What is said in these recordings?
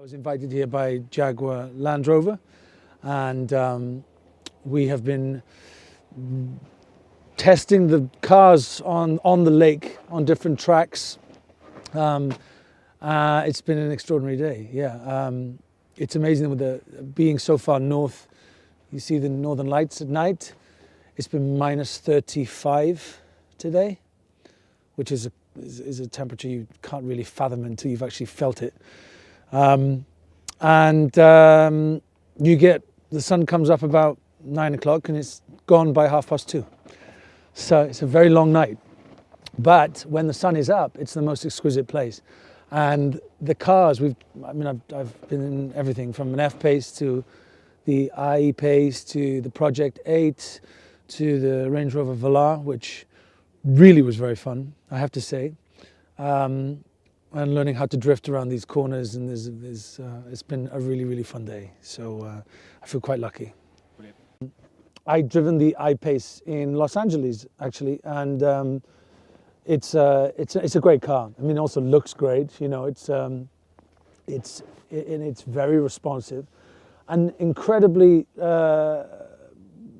was invited here by Jaguar Land Rover, and we have been testing the cars on the lake on different tracks. It's been an extraordinary day. Yeah, it's amazing with being so far north. You see the northern lights at night. It's been minus 35 today, which is a temperature you can't really fathom until you've actually felt it. You get the sun comes up about 9 o'clock and it's gone by 2:30. So it's a very long night. But when the sun is up, it's the most exquisite place. And the cars, I've been in everything from an F-PACE to the I-PACE to the Project 8 to the Range Rover Velar, which really was very fun, I have to say. And learning how to drift around these corners, and it's been a really, really fun day. So I feel quite lucky. Brilliant. I've driven the I-PACE in Los Angeles, actually, and it's a great car. I mean, it also looks great. You know, it's very responsive and incredibly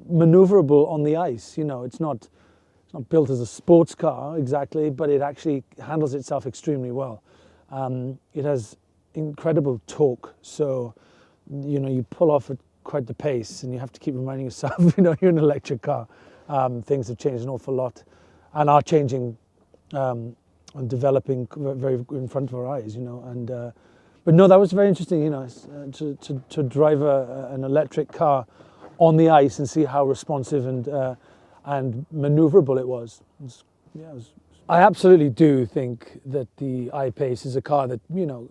maneuverable on the ice. You know, it's not built as a sports car exactly, but it actually handles itself extremely well. It has incredible torque, so you know you pull off at quite the pace, and you have to keep reminding yourself, you know, you're an electric car. Things have changed an awful lot, and are changing and developing very in front of our eyes, you know. And but no, that was very interesting, you know, to drive an electric car on the ice and see how responsive and maneuverable it was. I absolutely do think that the I-PACE is a car that, you know,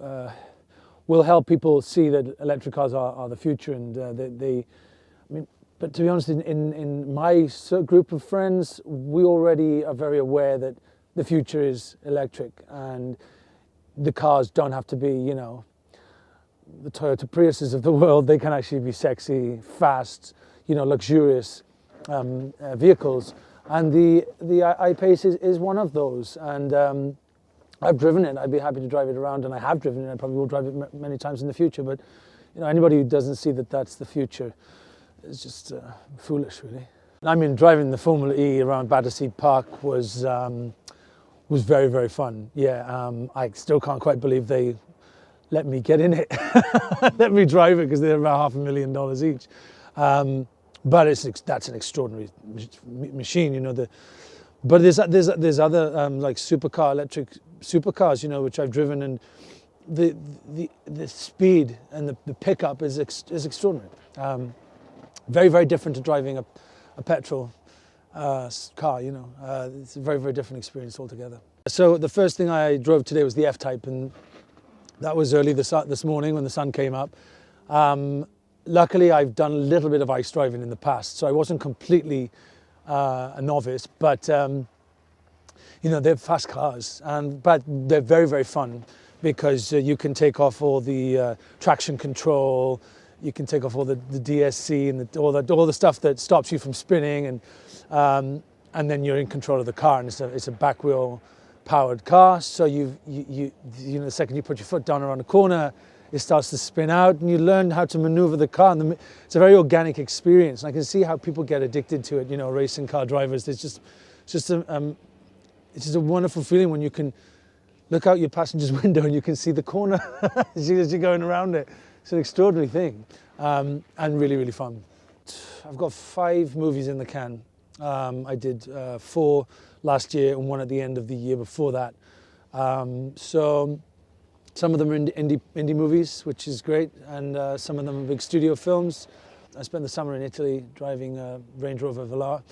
will help people see that electric cars are the future, and but to be honest, in my group of friends, we already are very aware that the future is electric, and the cars don't have to be, you know, the Toyota Priuses of the world. They can actually be sexy, fast, you know, luxurious vehicles, and the I-PACE is one of those. And I've driven it. I'd be happy to drive it around, and I have driven it. I probably will drive it many times in the future. But you know, anybody who doesn't see that that's the future is just foolish, really. I mean, driving the Formula E around Battersea Park was very, very fun. Yeah, I still can't quite believe they let me get in it, let me drive it, because they're about $500,000 each. But that's an extraordinary machine, you know. But there's other like electric supercars, you know, which I've driven, and the speed and the pickup is extraordinary. Very, very different to driving a petrol car, you know. It's a very, very different experience altogether. So the first thing I drove today was the F-Type, and that was early this morning when the sun came up. Luckily, I've done a little bit of ice driving in the past, so I wasn't completely a novice. But you know, they're fast cars, but they're very, very fun, because you can take off all the traction control, you can take off all the DSC and all the stuff that stops you from spinning, and then you're in control of the car, and it's a back wheel powered car. So you know, the second you put your foot down around a corner, it starts to spin out, and you learn how to maneuver the car. And it's a very organic experience, and I can see how people get addicted to it. You know, racing car drivers. It's just a wonderful feeling when you can look out your passenger's window and you can see the corner as you're going around it. It's an extraordinary thing, and really, really fun. I've got 5 movies in the can. I did 4 last year and 1 at the end of the year before that. So some of them are indie movies, which is great, and some of them are big studio films. I spent the summer in Italy driving a Range Rover Velar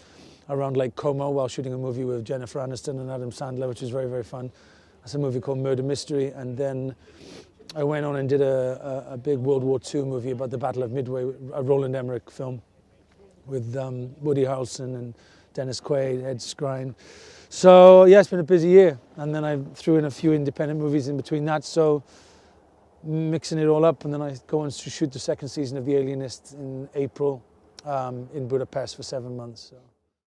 around Lake Como while shooting a movie with Jennifer Aniston and Adam Sandler, which was very, very fun. That's a movie called Murder Mystery. And then I went on and did a big World War II movie about the Battle of Midway, a Roland Emmerich film with Woody Harrelson and Dennis Quaid, Ed Skrein. So yeah, it's been a busy year, and then I threw in a few independent movies in between that, so mixing it all up, and then I go on to shoot the 2nd season of The Alienist in April in Budapest for 7 months. So.